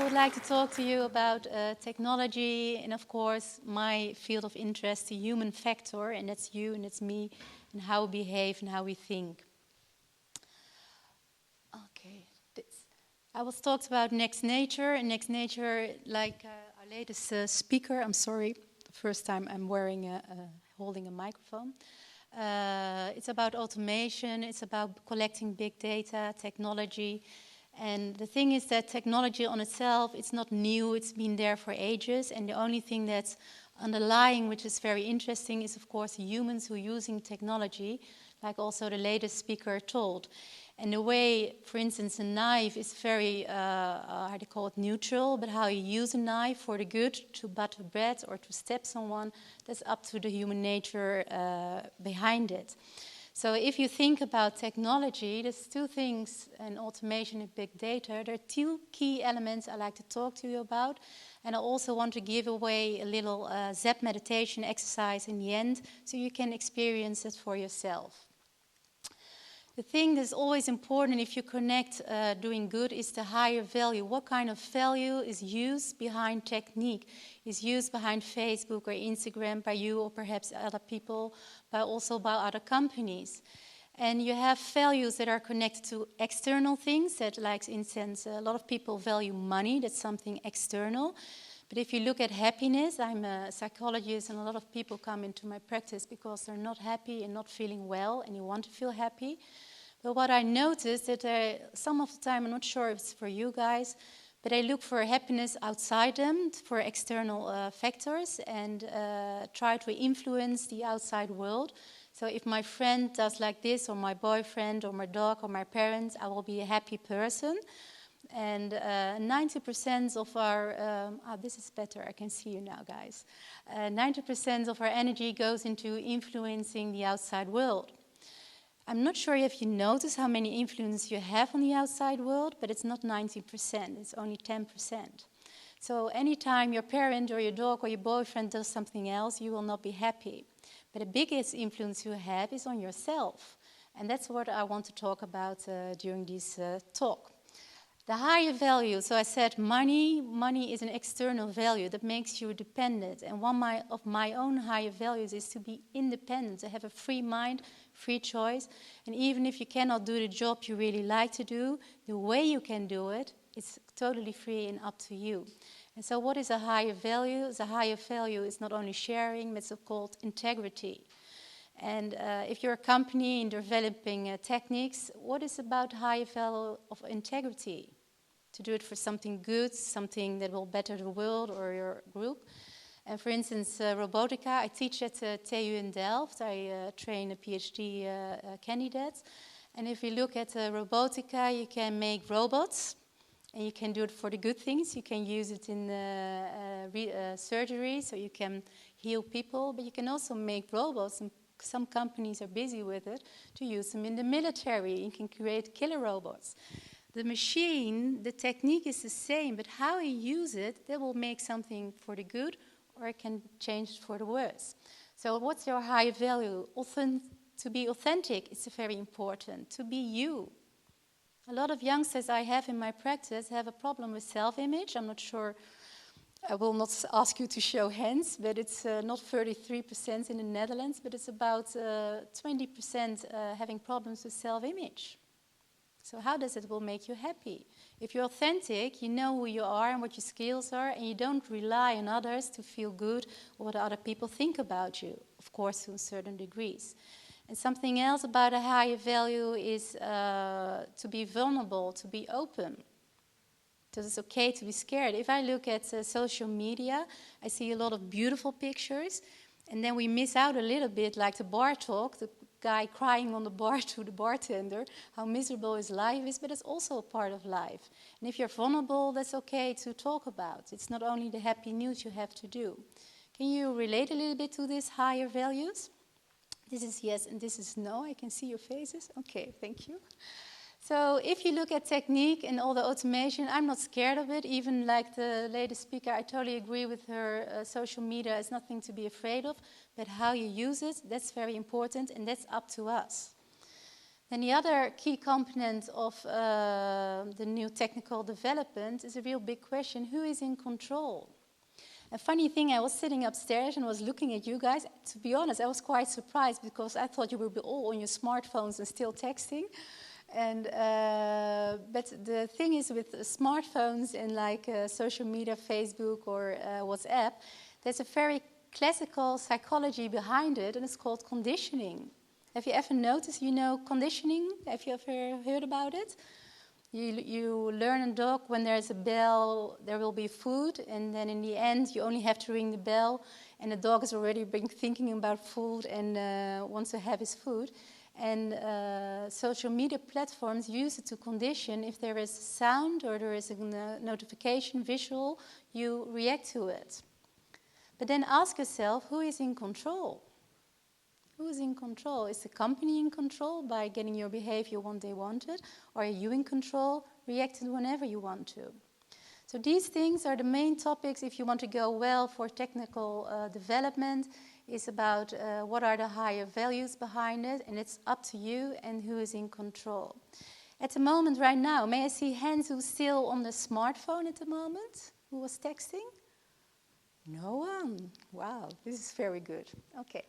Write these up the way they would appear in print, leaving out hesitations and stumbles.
would like to talk to you about technology and, of course, my field of interest, the human factor, and that's you and it's me, and how we behave and how we think. Okay, I was talked about next nature, and next nature, like our latest speaker, I'm sorry, the first time I'm holding a microphone. It's about automation, it's about collecting big data, technology. And the thing is that technology on itself, it's not new, it's been there for ages. And the only thing that's underlying, which is very interesting, is of course humans who are using technology, like also the latest speaker told. And the way, for instance, a knife is very, how do you call it, neutral, but how you use a knife for the good, to butter bread or to stab someone, that's up to the human nature behind it. So if you think about technology, there's two things in automation and big data. There are two key elements I'd like to talk to you about. And I also want to give away a little Zep meditation exercise in the end, so you can experience it for yourself. The thing that's always important if you connect doing good is the higher value. What kind of value is used behind technique, is used behind Facebook or Instagram by you or perhaps other people, but also by other companies. And you have values that are connected to external things that, like, in sense, a lot of people value money, that's something external. But if you look at happiness, I'm a psychologist and a lot of people come into my practice because they're not happy and not feeling well and you want to feel happy. But what I noticed that some of the time, I'm not sure if it's for you guys, but I look for happiness outside them, for external factors, and try to influence the outside world. So if my friend does like this, or my boyfriend, or my dog, or my parents, I will be a happy person. And 90% of our, this is better, I can see you now, guys. 90% of our energy goes into influencing the outside world. I'm not sure if you notice how many influence you have on the outside world, but it's not 90%, it's only 10%. So anytime your parent or your dog or your boyfriend does something else, you will not be happy. But the biggest influence you have is on yourself. And that's what I want to talk about during this talk. The higher value, so I said money is an external value that makes you dependent. And one of my own higher values is to be independent, to have a free mind, free choice. And even if you cannot do the job you really like to do, the way you can do it is totally free and up to you. And so what is a higher value? The higher value is not only sharing, but it's called integrity. And if you're a company in developing techniques, what is about higher value of integrity? To do it for something good, something that will better the world or your group. And for instance, robotica, I teach at TU in Delft. I train a PhD candidates. And if you look at robotica, you can make robots. And you can do it for the good things. You can use it in surgery, so you can heal people. But you can also make robots, and some companies are busy with it, to use them in the military. You can create killer robots. The machine, the technique is the same, but how you use it, that will make something for the good, or it can change for the worse. So what's your high value? To be authentic is very important, to be you. A lot of youngsters I have in my practice have a problem with self-image. I'm not sure, I will not ask you to show hands, but it's not 33% in the Netherlands, but it's about 20% having problems with self-image. So how does it will make you happy? If you're authentic, you know who you are and what your skills are, and you don't rely on others to feel good or what other people think about you, of course, to a certain degrees. And something else about a higher value is to be vulnerable, to be open. So it's okay to be scared. If I look at social media, I see a lot of beautiful pictures, and then we miss out a little bit, like the bar talk, the guy crying on the bar to the bartender, how miserable his life is, but it's also a part of life. And if you're vulnerable, that's okay to talk about. It's not only the happy news you have to do. Can you relate a little bit to these higher values? This is yes and this is no. I can see your faces. Okay, thank you. So if you look at technique and all the automation, I'm not scared of it. Even like the latest speaker, I totally agree with her. Social media is nothing to be afraid of, but how you use it, that's very important, and that's up to us. Then the other key component of the new technical development is a real big question: who is in control? A funny thing, I was sitting upstairs and was looking at you guys. To be honest, I was quite surprised because I thought you would be all on your smartphones and still texting. But the thing is, with smartphones and like social media, Facebook or WhatsApp, there's a very classical psychology behind it, and it's called conditioning. Have you ever noticed, conditioning? Have you ever heard about it? You learn a dog, when there's a bell, there will be food, and then in the end, you only have to ring the bell, and the dog has already been thinking about food and wants to have his food. And social media platforms use it to condition. If there is sound or there is a notification, visual, you react to it. But then ask yourself, who is in control? Who is in control? Is the company in control by getting your behavior when they want it? Or are you in control, reacting whenever you want to? So these things are the main topics if you want to go well for technical development. Is about what are the higher values behind it, and it's up to you and who is in control. At the moment right now, may I see hands who's still on the smartphone at the moment? Who was texting? No one. Wow, this is very good. Okay.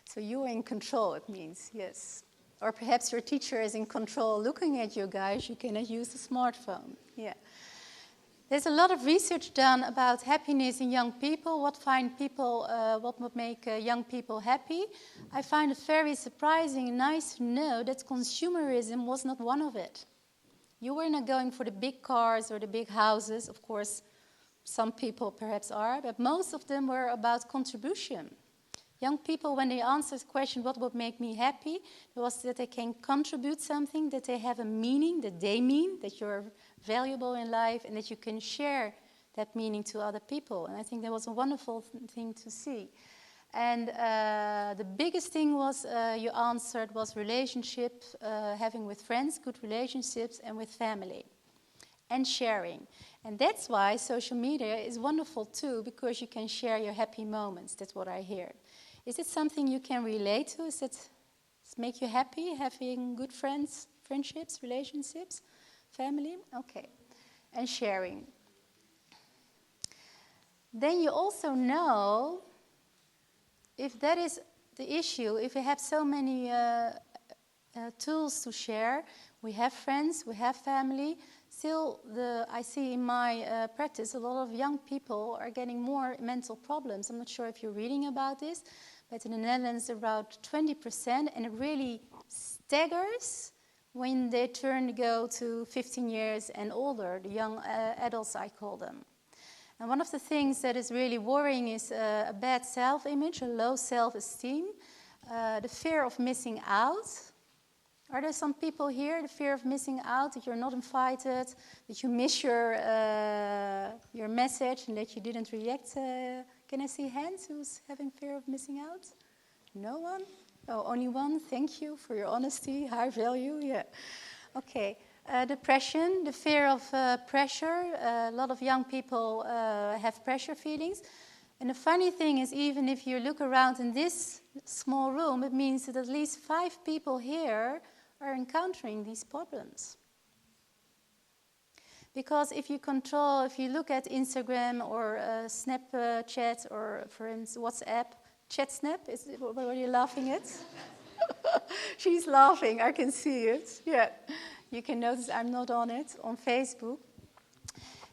So you are in control, it means, yes. Or perhaps your teacher is in control looking at you guys. You cannot use the smartphone. Yeah. There's a lot of research done about happiness in young people. What would make young people happy? I find it very surprising and nice to know that consumerism was not one of it. You were not going for the big cars or the big houses. Of course, some people perhaps are, but most of them were about contribution. Young people, when they answered the question, what would make me happy, it was that they can contribute something, that they have a meaning, that they mean, that you're valuable in life, and that you can share that meaning to other people. And I think that was a wonderful thing to see. And the biggest thing was, you answered, was relationship, having with friends, good relationships, and with family. And sharing. And that's why social media is wonderful too, because you can share your happy moments. That's what I hear. Is it something you can relate to? Does it make you happy, having good friendships, relationships, family? Okay. And sharing. Then you also know, if that is the issue, if we have so many tools to share, we have friends, we have family. Still, I see in my practice, a lot of young people are getting more mental problems. I'm not sure if you're reading about this, but in the Netherlands, about 20%, and it really staggers when they turn to go to 15 years and older, the young adults, I call them. And one of the things that is really worrying is a bad self-image, a low self-esteem, the fear of missing out. Are there some people here, the fear of missing out, that you're not invited, that you miss your message and that you didn't react? Can I see hands who's having fear of missing out? No one? Oh, only one. Thank you for your honesty, high value. Yeah. Okay. Depression, the fear of pressure. A lot of young people have pressure feelings. And the funny thing is, even if you look around in this small room, it means that at least 5 people here are encountering these problems. Because if you look at Instagram or Snapchat or, for instance, WhatsApp, ChatSnap, what are you laughing at? She's laughing, I can see it. Yeah, you can notice I'm not on it, on Facebook.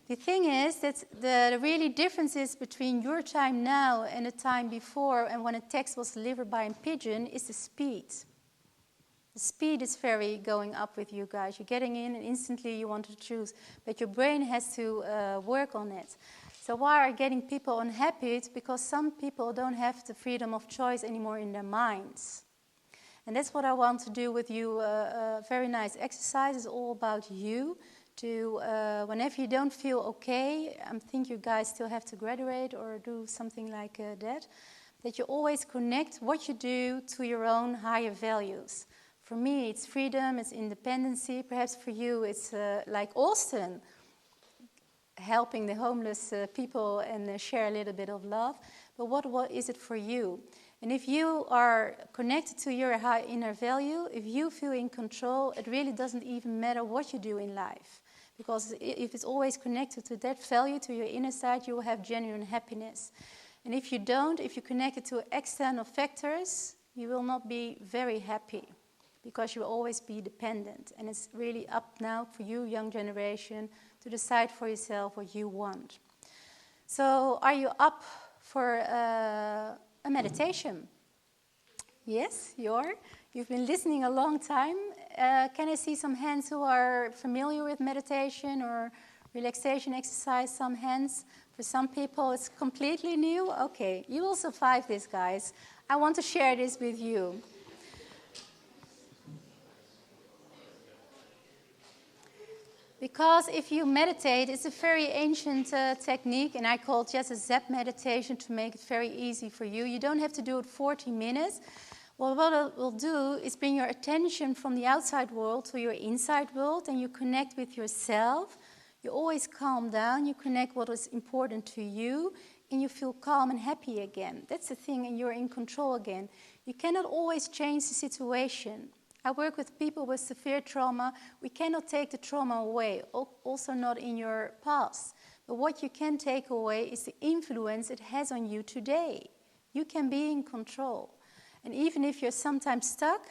The thing is that the really differences between your time now and the time before and when a text was delivered by a pigeon is the speed. The speed is very going up with you guys. You're getting in and instantly you want to choose. But your brain has to work on it. So why are getting people unhappy? It's because some people don't have the freedom of choice anymore in their minds. And that's what I want to do with you. A very nice exercise. It's all about you. Whenever you don't feel okay, I think you guys still have to graduate or do something like that you always connect what you do to your own higher values. For me, it's freedom, it's independency. Perhaps for you, it's like Austin, helping the homeless people and share a little bit of love. But what is it for you? And if you are connected to your high inner value, if you feel in control, it really doesn't even matter what you do in life. Because if it's always connected to that value, to your inner side, you will have genuine happiness. And if you don't, if you connect it to external factors, you will not be very happy. Because you will always be dependent. And it's really up now for you, young generation, to decide for yourself what you want. So are you up for a meditation? Yes, you are. You've been listening a long time. Can I see some hands who are familiar with meditation or relaxation exercise? Some hands. For some people, it's completely new. Okay, you will survive this, guys. I want to share this with you. Because if you meditate, it's a very ancient technique, and I call it just a Zep meditation to make it very easy for you. You don't have to do it 40 minutes. Well, what it will do is bring your attention from the outside world to your inside world, and you connect with yourself. You always calm down, you connect what is important to you, and you feel calm and happy again. That's the thing, and you're in control again. You cannot always change the situation. I work with people with severe trauma. We cannot take the trauma away, also not in your past. But what you can take away is the influence it has on you today. You can be in control. And even if you're sometimes stuck,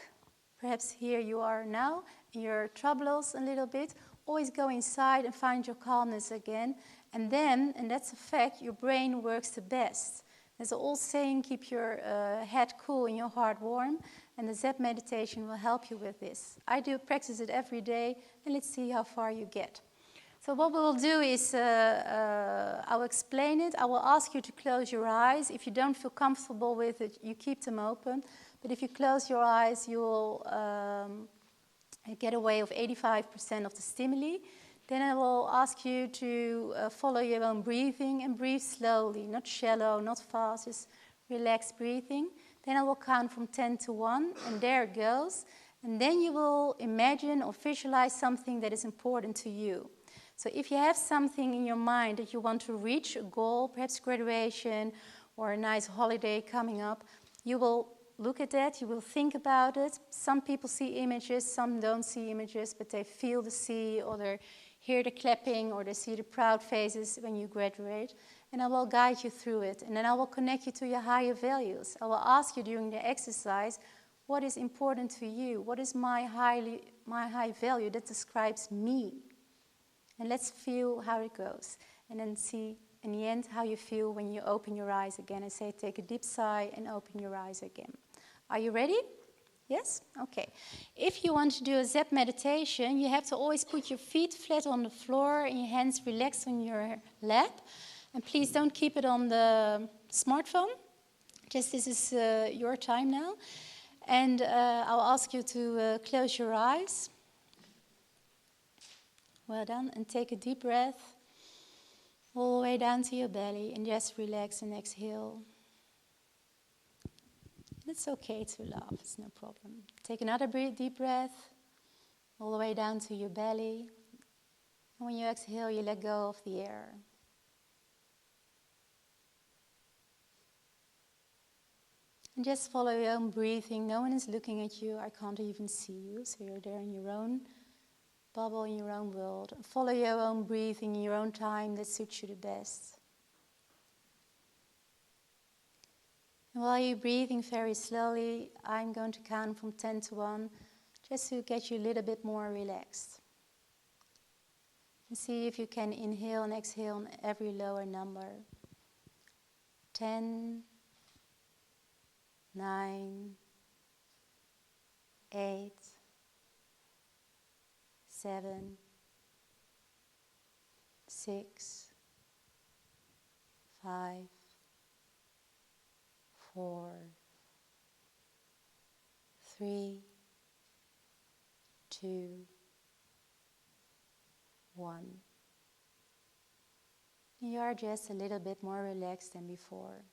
perhaps here you are now, in your troubles a little bit, always go inside and find your calmness again. And then, and that's a fact, your brain works the best. There's an old saying, keep your head cool and your heart warm. And the Zep meditation will help you with this. I do practice it every day, and let's see how far you get. So what we will do is, I'll explain it. I will ask you to close your eyes. If you don't feel comfortable with it, you keep them open. But if you close your eyes, you will get away with 85% of the stimuli. Then I will ask you to follow your own breathing and breathe slowly, not shallow, not fast, just relaxed breathing. Then I will count from 10 to 1, and there it goes. And then you will imagine or visualize something that is important to you. So if you have something in your mind that you want to reach, a goal, perhaps graduation or a nice holiday coming up, you will look at that, you will think about it. Some people see images, some don't see images, but they feel the sea, or they hear the clapping, or they see the proud faces when you graduate. And I will guide you through it. And then I will connect you to your higher values. I will ask you during the exercise, what is important to you? What is my high value that describes me? And let's feel how it goes. And then see, in the end, how you feel when you open your eyes again. I say, take a deep sigh and open your eyes again. Are you ready? Yes? Okay. If you want to do a Zep meditation, you have to always put your feet flat on the floor and your hands relaxed on your lap. And please don't keep it on the smartphone. Just this is your time now. And I'll ask you to close your eyes. Well done. And take a deep breath all the way down to your belly. And just relax and exhale. It's okay to laugh. It's no problem. Take another deep breath all the way down to your belly. And when you exhale, you let go of the air. And just follow your own breathing. No one is looking at you. I can't even see you. So you're there in your own bubble, in your own world. Follow your own breathing in your own time that suits you the best. And while you're breathing very slowly, I'm going to count from 10 to 1, just to get you a little bit more relaxed. And see if you can inhale and exhale on every lower number. 10, 9, 8, 7, 6, 5, 4, 3, 2, 1. You are just a little bit more relaxed than before.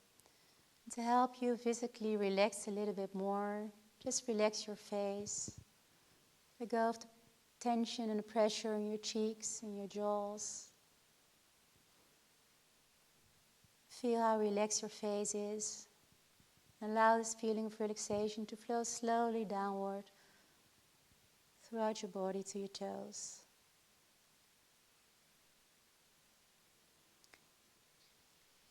To help you physically relax a little bit more, just relax your face. Let go of the tension and the pressure in your cheeks and your jaws. Feel how relaxed your face is. Allow this feeling of relaxation to flow slowly downward throughout your body to your toes.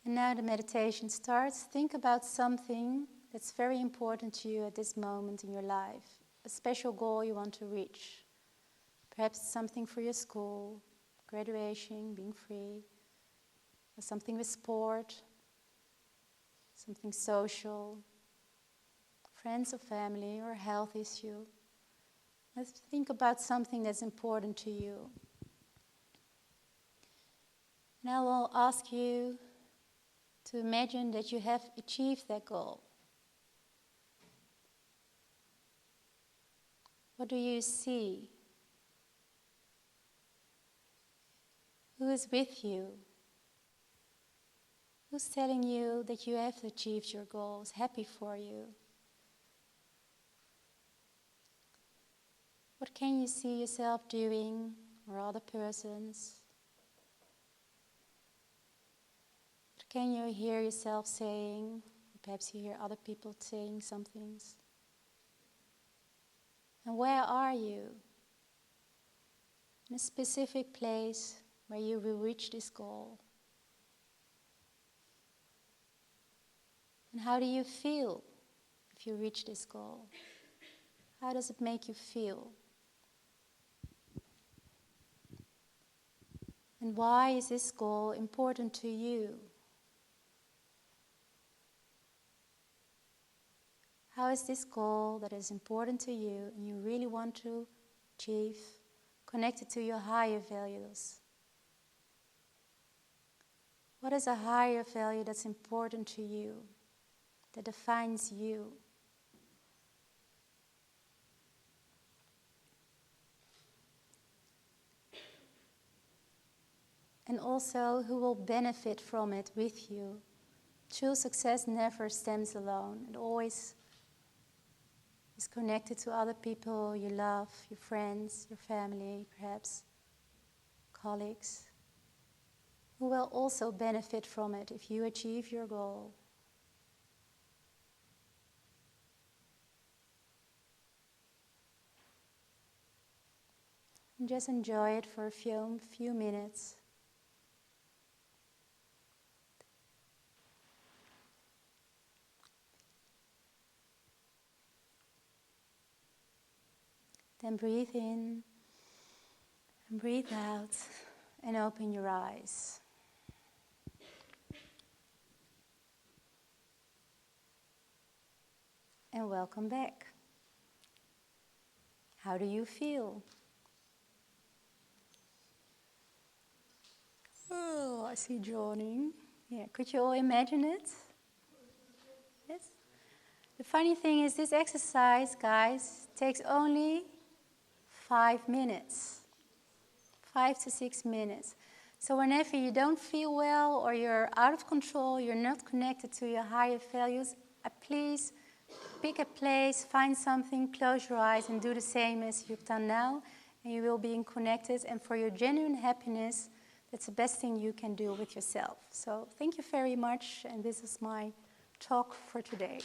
And now the meditation starts. Think about something that's very important to you at this moment in your life. A special goal you want to reach. Perhaps something for your school, graduation, being free. Or something with sport. Something social. Friends or family or a health issue. Let's think about something that's important to you. And I will ask you to imagine that you have achieved that goal. What do you see? Who is with you? Who's telling you that you have achieved your goals, happy for you? What can you see yourself doing or other persons? What can you hear yourself saying? Perhaps you hear other people saying some things. And where are you? In a specific place where you will reach this goal. And how do you feel if you reach this goal? How does it make you feel? And why is this goal important to you? How is this goal that is important to you and you really want to achieve connected to your higher values? What is a higher value that's important to you, that defines you? And also, who will benefit from it with you? True success never stems alone. It always is connected to other people you love, your friends, your family, perhaps colleagues, who will also benefit from it if you achieve your goal. And just enjoy it for a few minutes. Then breathe in and breathe out and open your eyes. And welcome back. How do you feel? Oh, I see yawning. Yeah, could you all imagine it? Yes? The funny thing is this exercise, guys, takes only 5 minutes. 5 to 6 minutes. So whenever you don't feel well or you're out of control, you're not connected to your higher values, please pick a place, find something, close your eyes and do the same as you've done now. And you will be connected. And for your genuine happiness, that's the best thing you can do with yourself. So thank you very much. And this is my talk for today.